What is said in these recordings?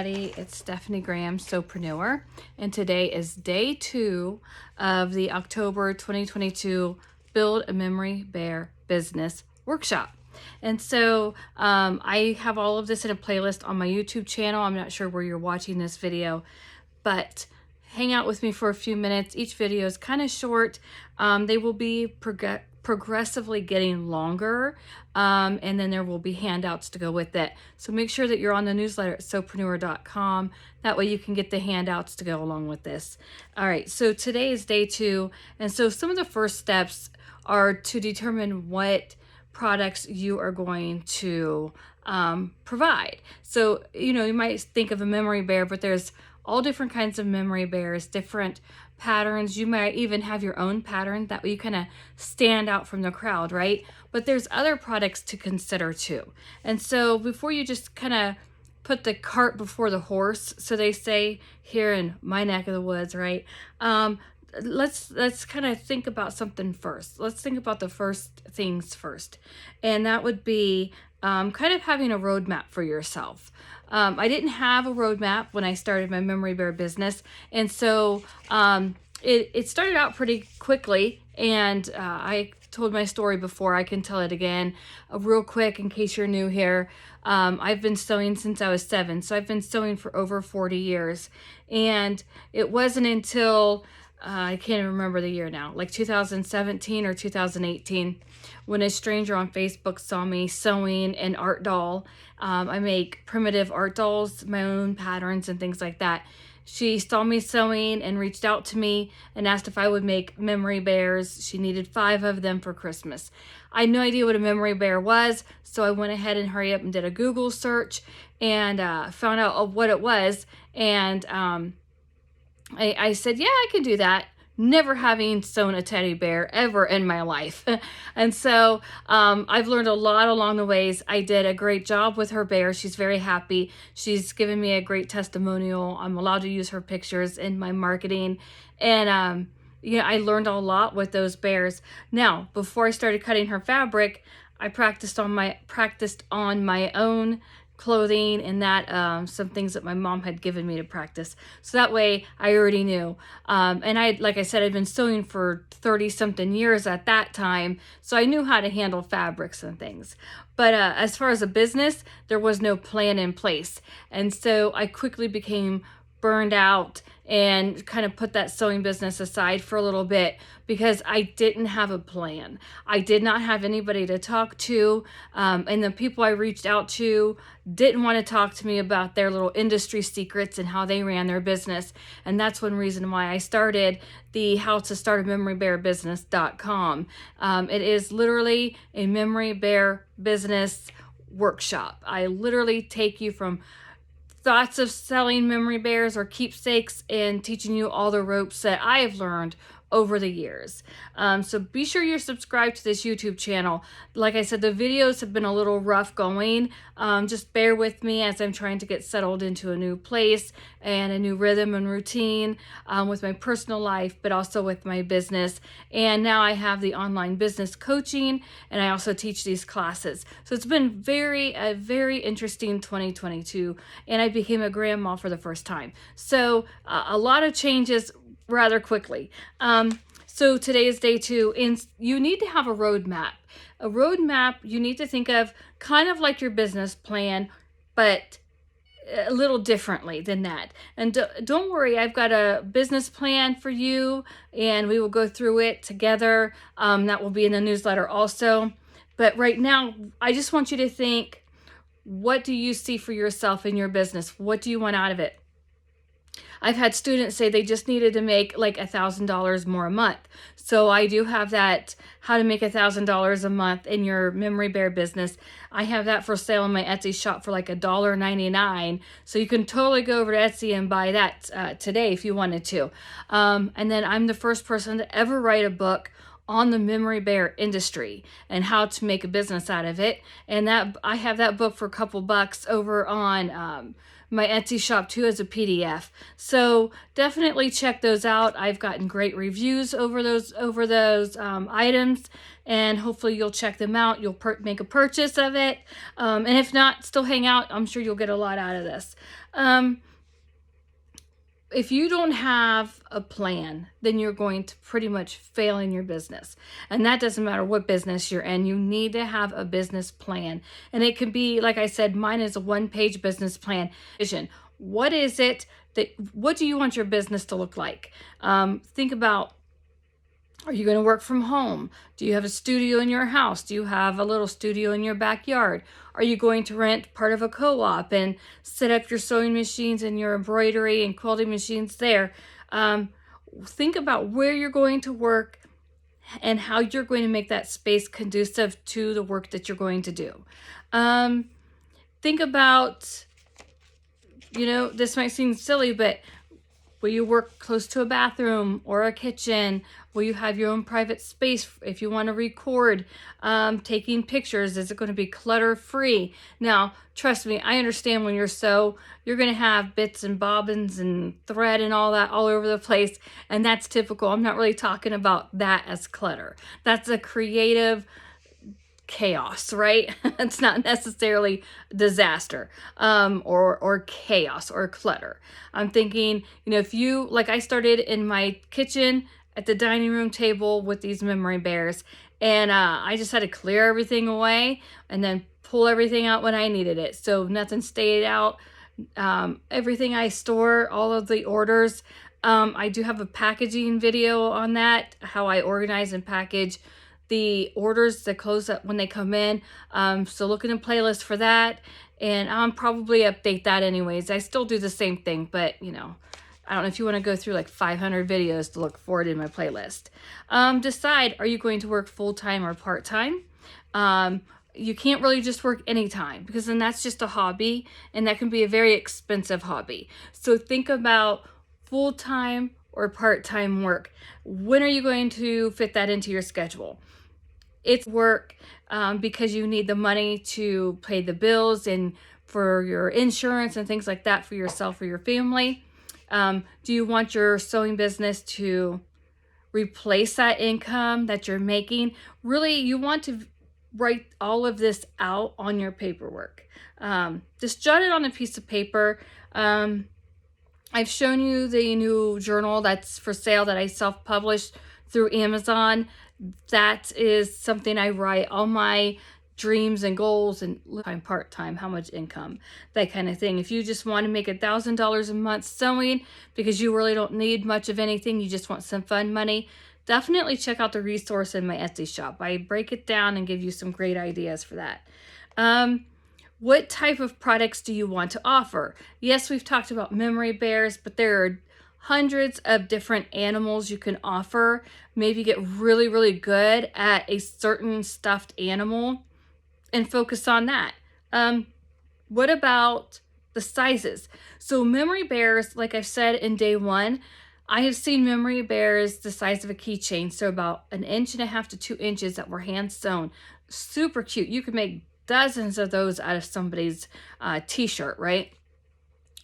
everybody, it's Stephanie Graham, Sopreneur, and today is day 2 of the October 2022 Build a Memory Bear Business Workshop. And so I have all of this in a playlist on my YouTube channel. I'm not sure where you're watching this video, but hang out with me for a few minutes. Each video is kind of short. They will be progressively getting longer, and then there will be handouts to go with it. So make sure that you're on the newsletter at sopreneur.com. That way you can get the handouts to go along with this. All right, so today is day 2, and so some of the first steps are to determine what products you are going to provide. So, you know, you might think of a memory bear, but there's all different kinds of memory bears, different patterns. You might even have your own pattern. That way you kind of stand out from the crowd, right? But there's other products to consider too. And so before you just kind of put the cart before the horse, so they say here in my neck of the woods, right? Let's kind of think about something first. Let's think about the first things first. And that would be kind of having a roadmap for yourself. I didn't have a roadmap when I started my memory bear business. And so it started out pretty quickly. And I told my story before. I can tell it again real quick in case you're new here. I've been sewing since I was 7. So I've been sewing for over 40 years. And it wasn't until I can't even remember the year now, like 2017 or 2018, when a stranger on Facebook saw me sewing an art doll. I make primitive art dolls, my own patterns and things like that. She saw me sewing and reached out to me and asked if I would make memory bears. She needed 5 of them for Christmas. I had no idea what a memory bear was, so I went ahead and hurried up and did a Google search and found out what it was. And I said, yeah, I can do that, never having sewn a teddy bear ever in my life. And so I've learned a lot along the ways. I did a great job with her bear. She's very happy. She's given me a great testimonial. I'm allowed to use her pictures in my marketing. And yeah, I learned a lot with those bears. Now, before I started cutting her fabric, I practiced on my own clothing and that some things that my mom had given me to practice. So that way I already knew. And like I said, I'd been sewing for 30 something years at that time. So I knew how to handle fabrics and things. But as far as a business, there was no plan in place. And so I quickly became burned out and kind of put that sewing business aside for a little bit because I didn't have a plan. I did not have anybody to talk to, and the people I reached out to didn't want to talk to me about their little industry secrets and how they ran their business. And that's one reason why I started the How to Start a Memory Bear Business.com. It is literally a memory bear business workshop. I literally take you from thoughts of selling memory bears or keepsakes and teaching you all the ropes that I have learned over the years. So be sure you're subscribed to this YouTube channel. Like I said, the videos have been a little rough going. Just bear with me as I'm trying to get settled into a new place and a new rhythm and routine with my personal life, but also with my business. And now I have the online business coaching, and I also teach these classes. So it's been a very interesting 2022, and I became a grandma for the first time. So a lot of changes rather quickly. So today is day 2, and you need to have a roadmap. A roadmap you need to think of kind of like your business plan, but a little differently than that. And don't worry, I've got a business plan for you, and we will go through it together. That will be in the newsletter also. But right now, I just want you to think, what do you see for yourself in your business? What do you want out of it? I've had students say they just needed to make like $1,000 more a month. So I do have that, how to make $1,000 a month in your memory bear business. I have that for sale in my Etsy shop for like $1.99. So you can totally go over to Etsy and buy that today if you wanted to. And then I'm the first person to ever write a book on the memory bear industry and how to make a business out of it. And that I have that book for a couple bucks over on my Etsy shop too as a PDF. So definitely check those out. I've gotten great reviews over those items, and hopefully you'll check them out. You'll make a purchase of it, and if not, still hang out. I'm sure you'll get a lot out of this. If you don't have a plan, then you're going to pretty much fail in your business. And that doesn't matter what business you're in. You need to have a business plan. And it can be, like I said, mine is a one-page business plan. Vision. What is it what do you want your business to look like? Think about, are you going to work from home? Do you have a studio in your house? Do you have a little studio in your backyard? Are you going to rent part of a co-op and set up your sewing machines and your embroidery and quilting machines there? Think about where you're going to work and how you're going to make that space conducive to the work that you're going to do. Think about, this might seem silly, but will you work close to a bathroom or a kitchen? Will you have your own private space if you want to record, taking pictures? Is it going to be clutter-free? Now, trust me, I understand when you're going to have bits and bobbins and thread and all that all over the place, and that's typical. I'm not really talking about that as clutter. That's a creative chaos, right? It's not necessarily disaster or chaos or clutter. I'm thinking, if you, like I started in my kitchen at the dining room table with these memory bears, and I just had to clear everything away and then pull everything out when I needed it. So nothing stayed out. Everything I store, all of the orders, I do have a packaging video on that, how I organize and package the orders that close up when they come in. So look in the playlist for that, and I'll probably update that anyways. I still do the same thing, but I don't know if you want to go through like 500 videos to look for it in my playlist. Decide, are you going to work full-time or part-time? You can't really just work anytime, because then that's just a hobby, and that can be a very expensive hobby. So think about full-time or part-time work. When are you going to fit that into your schedule? It's work because you need the money to pay the bills and for your insurance and things like that for yourself or your family. Do you want your sewing business to replace that income that you're making? Really, you want to write all of this out on your paperwork. Just jot it on a piece of paper. I've shown you the new journal that's for sale that I self-published through Amazon. That is something I write all my dreams and goals and part-time, how much income, that kind of thing. If you just want to make $1,000 a month sewing because you really don't need much of anything, you just want some fun money, definitely check out the resource in my Etsy shop. I break it down and give you some great ideas for that. What type of products do you want to offer? Yes, we've talked about memory bears, but there are hundreds of different animals you can offer. Maybe get really, really good at a certain stuffed animal and focus on that. What about the sizes? So memory bears, like I've said in day one, I have seen memory bears the size of a keychain, so about 1.5 inches to 2 inches that were hand sewn. Super cute. You could make dozens of those out of somebody's t-shirt, right?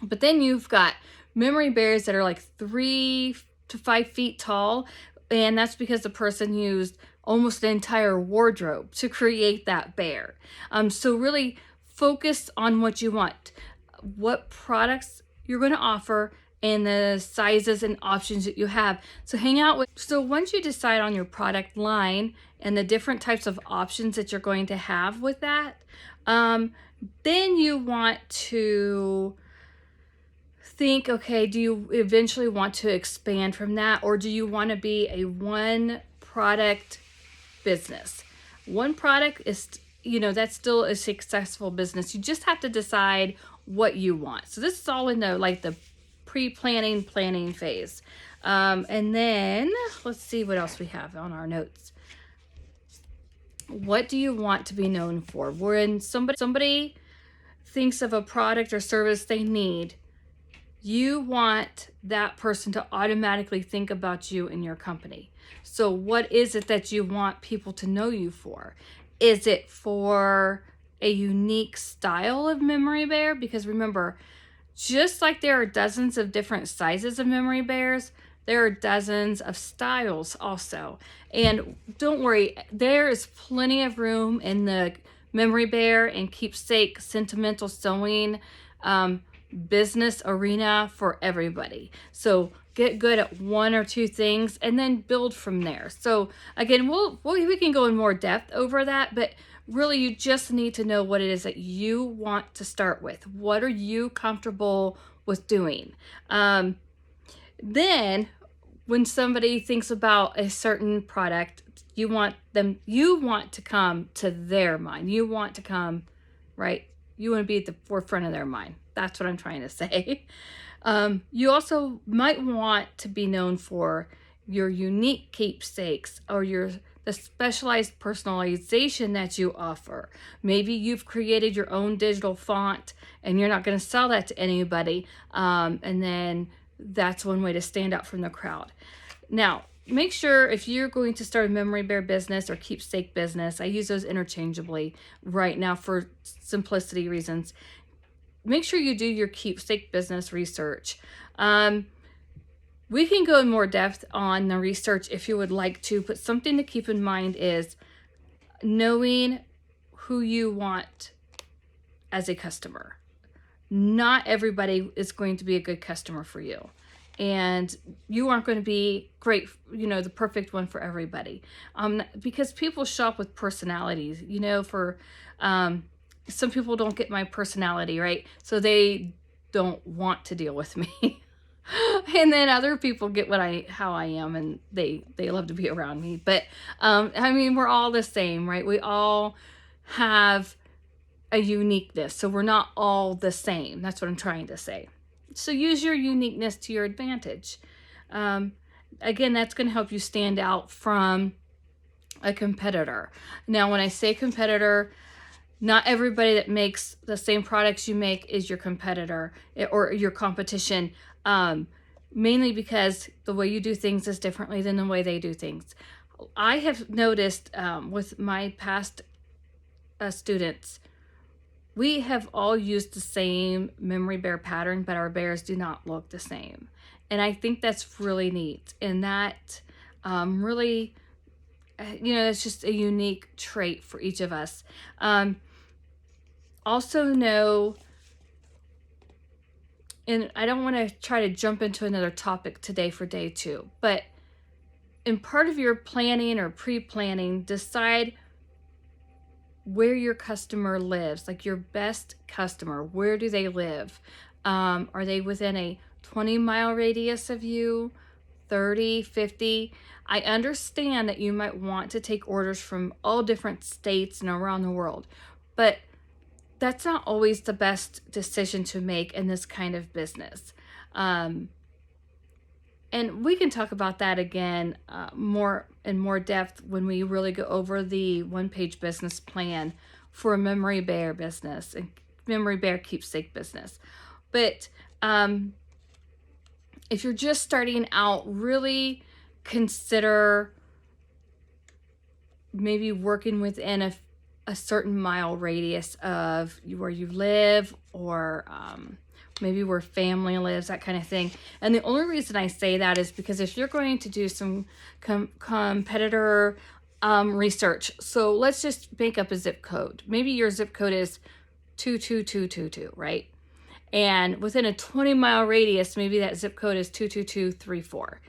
But then you've got memory bears that are like 3 to 5 feet tall, and that's because the person used almost an entire wardrobe to create that bear. So really focus on what you want, what products you're going to offer, and the sizes and options that you have. So hang out with, so once you decide on your product line and the different types of options that you're going to have with that, then you want to think, okay, do you eventually want to expand from that, or do you want to be a one product business? One product is, that's still a successful business. You just have to decide what you want. So this is all in the pre-planning, planning phase. And then let's see what else we have on our notes. What do you want to be known for? When somebody thinks of a product or service they need, you want that person to automatically think about you and your company. So what is it that you want people to know you for? Is it for a unique style of memory bear? Because remember, Just like there are dozens of different sizes of memory bears, there are dozens of styles also. And don't worry, there is plenty of room in the memory bear and keepsake sentimental sewing business arena for everybody. So get good at one or two things and then build from there. So again, we can go in more depth over that, but really you just need to know what it is that you want to start with. What are you comfortable with doing? Then when somebody thinks about a certain product, you want to come to their mind. You want to come, right? You want to be at the forefront of their mind. That's what I'm trying to say. You also might want to be known for your unique keepsakes or the specialized personalization that you offer. Maybe you've created your own digital font and you're not going to sell that to anybody. And then that's one way to stand out from the crowd. Now, make sure if you're going to start a memory bear business or keepsake business, I use those interchangeably right now for simplicity reasons. Make sure you do your keepsake business research. We can go in more depth on the research if you would like to, but something to keep in mind is knowing who you want as a customer. Not everybody is going to be a good customer for you. And you aren't going to be great, the perfect one for everybody. Because people shop with personalities, for some people don't get my personality, right? So they don't want to deal with me. And then other people get how I am, and they love to be around me. But we're all the same, right? We all have a uniqueness, so we're not all the same. That's what I'm trying to say. So use your uniqueness to your advantage. Again, that's going to help you stand out from a competitor. Now, when I say competitor, not everybody that makes the same products you make is your competitor or your competition, mainly because the way you do things is differently than the way they do things. I have noticed with my past students, we have all used the same memory bear pattern, but our bears do not look the same. And I think that's really neat. And that really, it's just a unique trait for each of us. Also know, and I don't want to try to jump into another topic today for day 2, but in part of your planning or pre-planning, decide where your customer lives, like your best customer. Where do they live? Are they within a 20-mile radius of you, 30, 50? I understand that you might want to take orders from all different states and around the world, but that's not always the best decision to make in this kind of business. And we can talk about that again more in more depth when we really go over the one-page business plan for a memory bear business and memory bear keepsake business. But if you're just starting out, really consider maybe working within a certain mile radius of where you live, or maybe where family lives, that kind of thing. And the only reason I say that is because if you're going to do some competitor research, so let's just make up a zip code. Maybe your zip code is 22222, right? And within a 20-mile radius, maybe that zip code is 22234.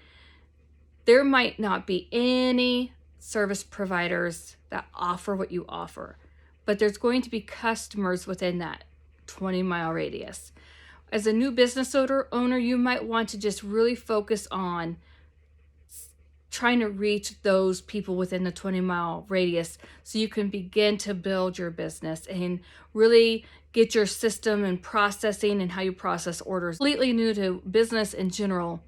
There might not be any service providers that offer what you offer, but there's going to be customers within that 20-mile radius. As a new business owner, you might want to just really focus on trying to reach those people within the 20-mile radius so you can begin to build your business and really get your system and processing and how you process orders. Completely new to business in general,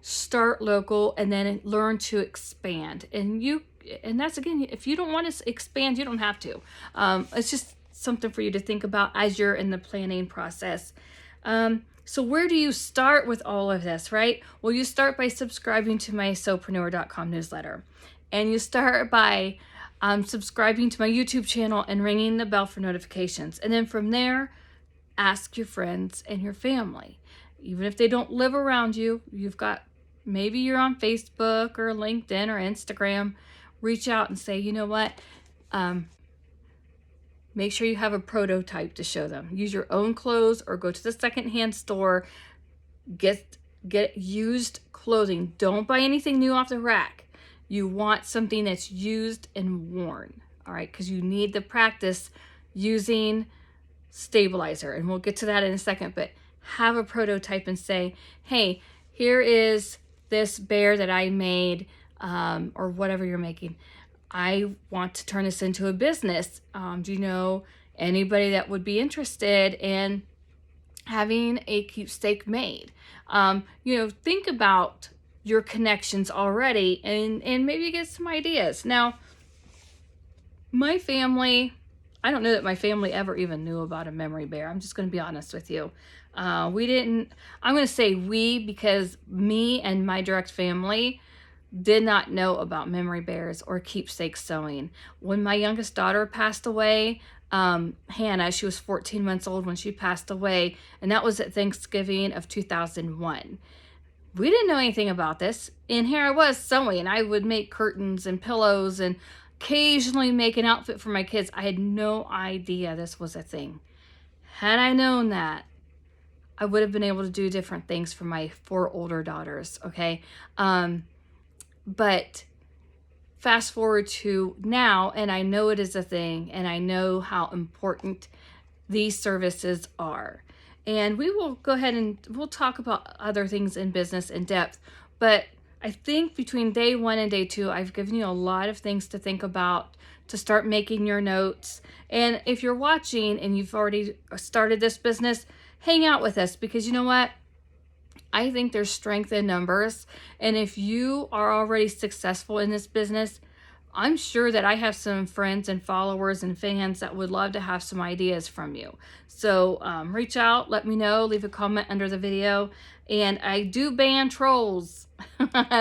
start local and then learn to expand. And that's, again, if you don't want to expand, you don't have to. It's just something for you to think about as you're in the planning process. So where do you start with all of this, right? Well, you start by subscribing to my Sewpreneur.com newsletter. And you start by subscribing to my YouTube channel and ringing the bell for notifications. And then from there, ask your friends and your family. Even if they don't live around you, maybe you're on Facebook or LinkedIn or Instagram, reach out and say, you know what? Make sure you have a prototype to show them. Use your own clothes or go to the secondhand store. Get used clothing. Don't buy anything new off the rack. You want something that's used and worn, all right? Because you need the practice using stabilizer, and we'll get to that in a second, but have a prototype and say, hey, here is this bear that I made, or whatever you're making. I want to turn this into a business. Do you know anybody that would be interested in having a keepsake made? Think about your connections already and maybe get some ideas. Now, my family, I don't know that my family ever even knew about a memory bear. I'm just going to be honest with you. I'm going to say we, because me and my direct family did not know about memory bears or keepsake sewing. When my youngest daughter passed away, Hannah, she was 14 months old when she passed away, and that was at Thanksgiving of 2001. We didn't know anything about this, and here I was sewing. I would make curtains and pillows and occasionally make an outfit for my kids. I had no idea this was a thing. Had I known that, I would have been able to do different things for my 4 older daughters, okay? But fast forward to now, and I know it is a thing, and I know how important these services are. And we will go ahead and we'll talk about other things in business in depth. But I think between day 1 and day 2, I've given you a lot of things to think about, to start making your notes. And if you're watching and you've already started this business, hang out with us, because you know what? I think there's strength in numbers. And if you are already successful in this business, I'm sure that I have some friends and followers and fans that would love to have some ideas from you. So reach out, let me know, leave a comment under the video. And I do ban trolls.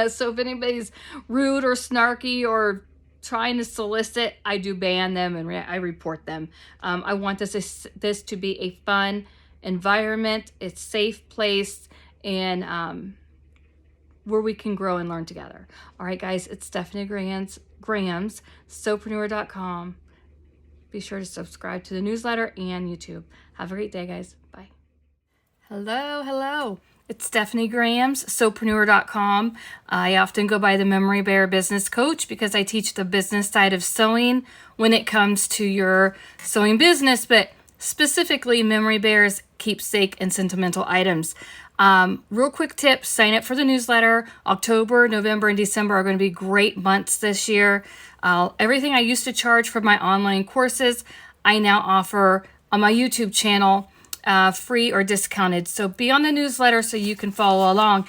So if anybody's rude or snarky or trying to solicit, I do ban them and I report them. I want this to be a fun environment, a safe place, and where we can grow and learn together. All right, guys, it's Stephanie Grams, Sewpreneur.com. Be sure to subscribe to the newsletter and YouTube. Have a great day, guys. Bye. Hello. It's Stephanie Grams, Sewpreneur.com. I often go by the Memory Bear Business Coach because I teach the business side of sewing when it comes to your sewing business, but specifically memory bears, keepsake, and sentimental items. Real quick tip, sign up for the newsletter. October, November, and December are going to be great months this year. Everything I used to charge for my online courses, I now offer on my YouTube channel, free or discounted. So be on the newsletter so you can follow along.